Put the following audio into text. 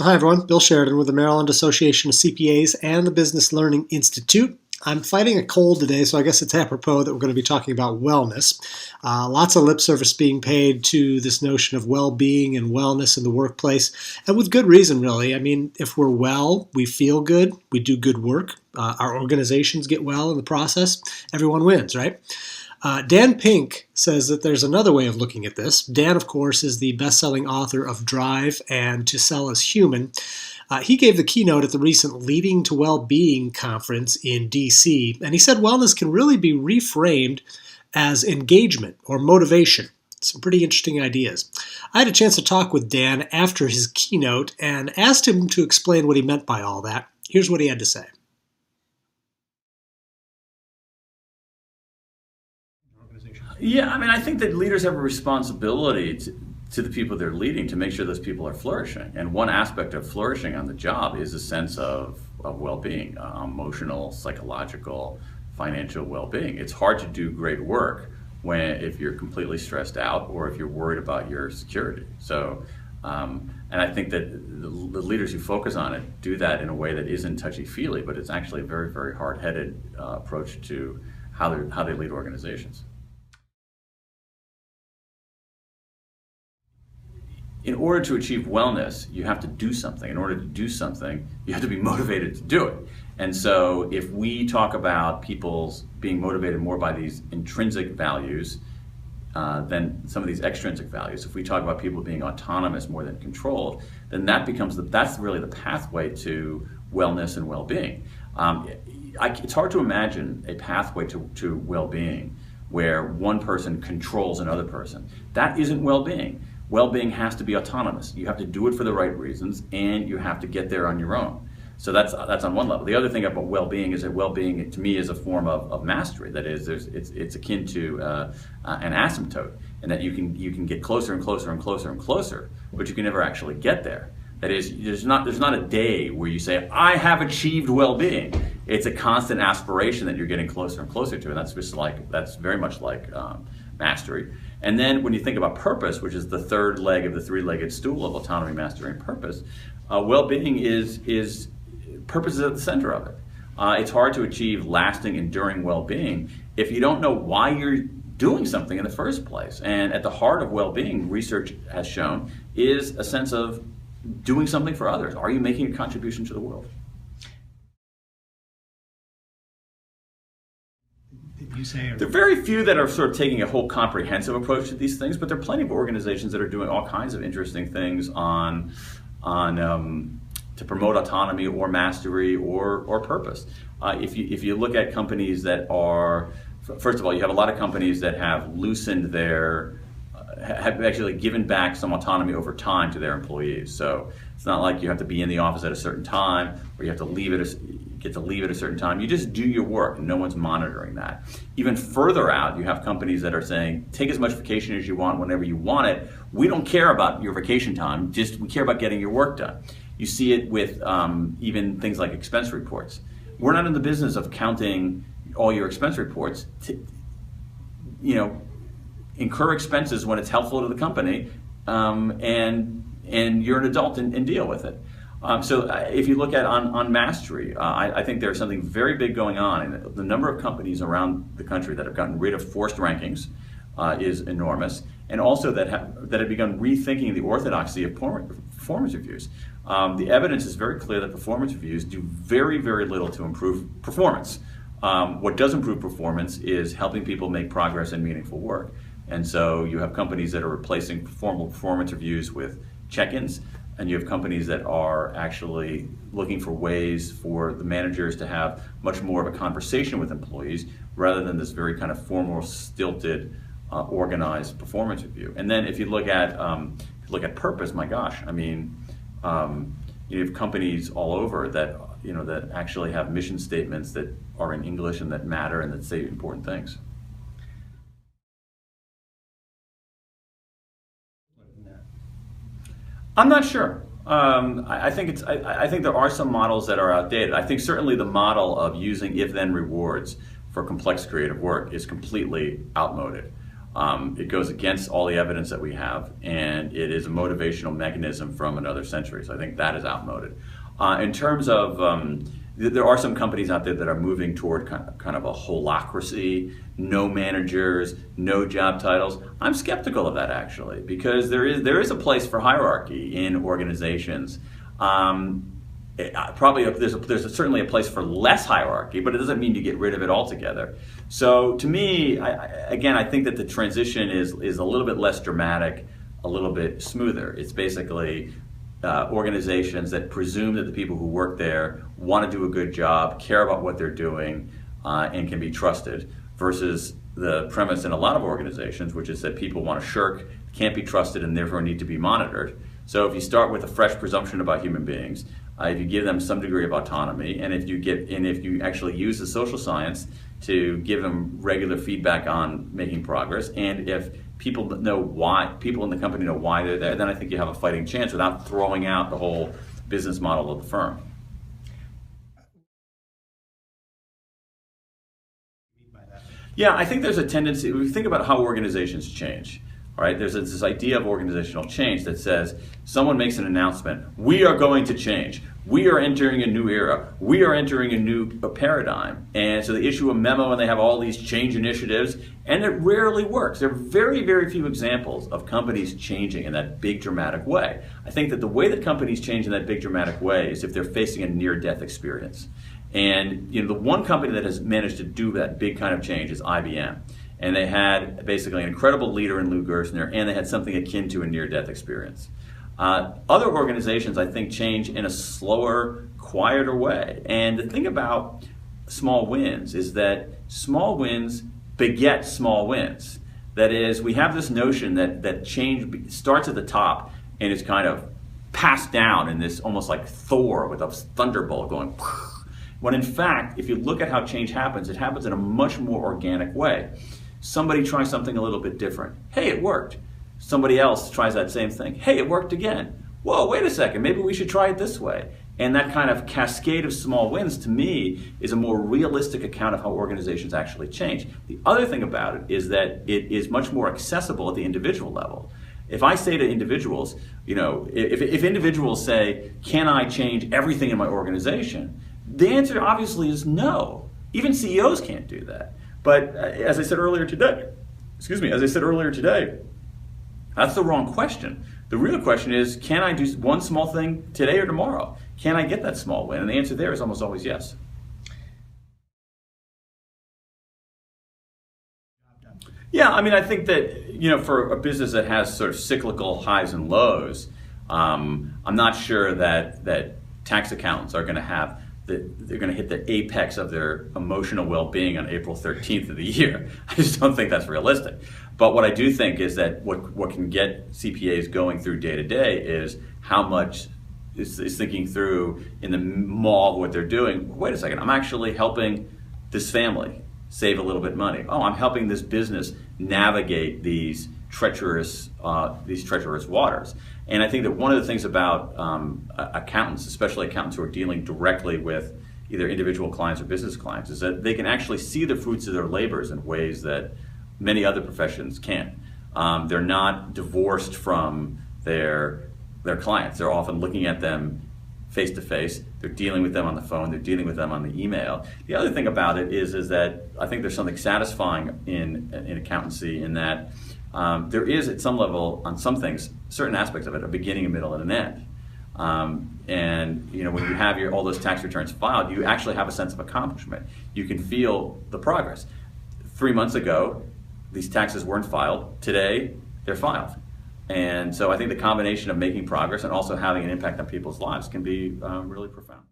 Hi, everyone. Bill Sheridan with the Maryland Association of CPAs and the Business Learning Institute. I'm fighting a cold today, so I guess it's apropos that we're going to be talking about wellness. Lots of lip service being paid to this notion of well-being and wellness in the workplace, and with good reason, really. I mean, if we're well, we feel good, we do good work, our organizations get well in the process, everyone wins, right? Dan Pink says that there's another way of looking at this. Dan, of course, is the best-selling author of Drive and To Sell as Human. He gave the keynote at the recent Leading to Well-Being conference in D.C., and he said wellness can really be reframed as engagement or motivation. Some pretty interesting ideas. I had a chance to talk with Dan after his keynote and asked him to explain what he meant by all that. Here's what he had to say. Yeah, I mean, I think that leaders have a responsibility to the people they're leading to make sure those people are flourishing. And one aspect of flourishing on the job is a sense of well-being, emotional, psychological, financial well-being. It's hard to do great work if you're completely stressed out or if you're worried about your security. So, and I think that the leaders who focus on it do that in a way that isn't touchy-feely, but it's actually a very, very hard-headed approach to how they lead organizations. In order to achieve wellness, you have to do something. In order to do something, you have to be motivated to do it. And so if we talk about people being motivated more by these intrinsic values than some of these extrinsic values, if we talk about people being autonomous more than controlled, then that's really the pathway to wellness and well-being. It's hard to imagine a pathway to well-being where one person controls another person. That isn't well-being. Well-being has to be autonomous. You have to do it for the right reasons, and you have to get there on your own. So that's on one level. The other thing about well-being is that well-being, to me, is a form of mastery. That is, it's akin to an asymptote, and that you can get closer and closer and closer and closer, but you can never actually get there. That is, there's not a day where you say, I have achieved well-being. It's a constant aspiration that you're getting closer and closer to, and that's very much like mastery. And then when you think about purpose, which is the third leg of the three-legged stool of autonomy, mastery, and purpose, well-being is purpose is at the center of it. It's hard to achieve lasting, enduring well-being if you don't know why you're doing something in the first place. And at the heart of well-being, research has shown, is a sense of doing something for others. Are you making a contribution to the world? There are very few that are sort of taking a whole comprehensive approach to these things, but there are plenty of organizations that are doing all kinds of interesting things to promote autonomy or mastery or purpose. If you look at companies that are, first of all, you have a lot of companies that have loosened have actually given back some autonomy over time to their employees. So it's not like you have to be in the office at a certain time, or you have to get to leave at a certain time. You just do your work, and no one's monitoring that. Even further out, you have companies that are saying, take as much vacation as you want whenever you want it. We don't care about your vacation time, we care about getting your work done. You see it with even things like expense reports. We're not in the business of counting all your expense reports to, incur expenses when it's helpful to the company, and you're an adult and deal with it. So if you look at on mastery, I think there's something very big going on, and the number of companies around the country that have gotten rid of forced rankings is enormous, and also that have begun rethinking the orthodoxy of performance reviews. The evidence is very clear that performance reviews do very, very little to improve performance. What does improve performance is helping people make progress in meaningful work. And so you have companies that are replacing formal performance reviews with check-ins, and you have companies that are actually looking for ways for the managers to have much more of a conversation with employees rather than this very kind of formal, stilted, organized performance review. And then if you look at purpose, my gosh, I mean, you have companies all over that that actually have mission statements that are in English and that matter and that say important things. I'm not sure. I think there are some models that are outdated. I think certainly the model of using if-then rewards for complex creative work is completely outmoded. It goes against all the evidence that we have, and it is a motivational mechanism from another century. So I think that is outmoded. In terms of, there are some companies out there that are moving toward kind of a holacracy, no managers, no job titles. I'm skeptical of that, actually, because there is a place for hierarchy in organizations. There's certainly a place for less hierarchy, but it doesn't mean you get rid of it altogether. So to me, I think that the transition is a little bit less dramatic, a little bit smoother. It's basically organizations that presume that the people who work there want to do a good job, care about what they're doing, and can be trusted, versus the premise in a lot of organizations, which is that people want to shirk, can't be trusted, and therefore need to be monitored. So if you start with a fresh presumption about human beings, if you give them some degree of autonomy, and if you actually use the social science to give them regular feedback on making progress, and if people in the company know why they're there, then I think you have a fighting chance without throwing out the whole business model of the firm. Yeah, I think there's a tendency, if we think about how organizations change, all right, there's this idea of organizational change that says someone makes an announcement, we are going to change, we are entering a new era, we are entering a new paradigm. And so they issue a memo and they have all these change initiatives, and it rarely works. There are very, very few examples of companies changing in that big dramatic way. I think that the way that companies change in that big dramatic way is if they're facing a near-death experience. And the one company that has managed to do that big kind of change is IBM. And they had basically an incredible leader in Lou Gerstner, and they had something akin to a near-death experience. Other organizations, I think, change in a slower, quieter way. And the thing about small wins is that small wins beget small wins. That is, we have this notion that change starts at the top and is kind of passed down in this almost like Thor with a thunderbolt going, when in fact, if you look at how change happens, it happens in a much more organic way. Somebody tries something a little bit different. Hey, it worked. Somebody else tries that same thing. Hey, it worked again. Whoa, wait a second, maybe we should try it this way. And that kind of cascade of small wins, to me, is a more realistic account of how organizations actually change. The other thing about it is that it is much more accessible at the individual level. If I say to individuals, if individuals say, can I change everything in my organization? The answer obviously is no. Even CEOs can't do that. But as I said earlier today, that's the wrong question. The real question is, can I do one small thing today or tomorrow? Can I get that small win? And the answer there is almost always yes. Yeah, I mean, I think that, for a business that has sort of cyclical highs and lows, I'm not sure that tax accountants are going to they're going to hit the apex of their emotional well-being on April 13th of the year. I just don't think that's realistic. But what I do think is that what can get CPAs going through day to day is how much is thinking through in the maw of what they're doing. Wait a second, I'm actually helping this family save a little bit of money. Oh, I'm helping this business navigate these treacherous waters. And I think that one of the things about accountants, especially accountants who are dealing directly with either individual clients or business clients, is that they can actually see the fruits of their labors in ways that many other professions can't. They're not divorced from their clients. They're often looking at them face to face. They're dealing with them on the phone. They're dealing with them on the email. The other thing about it is that I think there's something satisfying in accountancy in that there is, at some level, on some things, certain aspects of it, a beginning, a middle, and an end. And when you have all those tax returns filed, you actually have a sense of accomplishment. You can feel the progress. 3 months ago, these taxes weren't filed. Today, they're filed. And so I think the combination of making progress and also having an impact on people's lives can be really profound.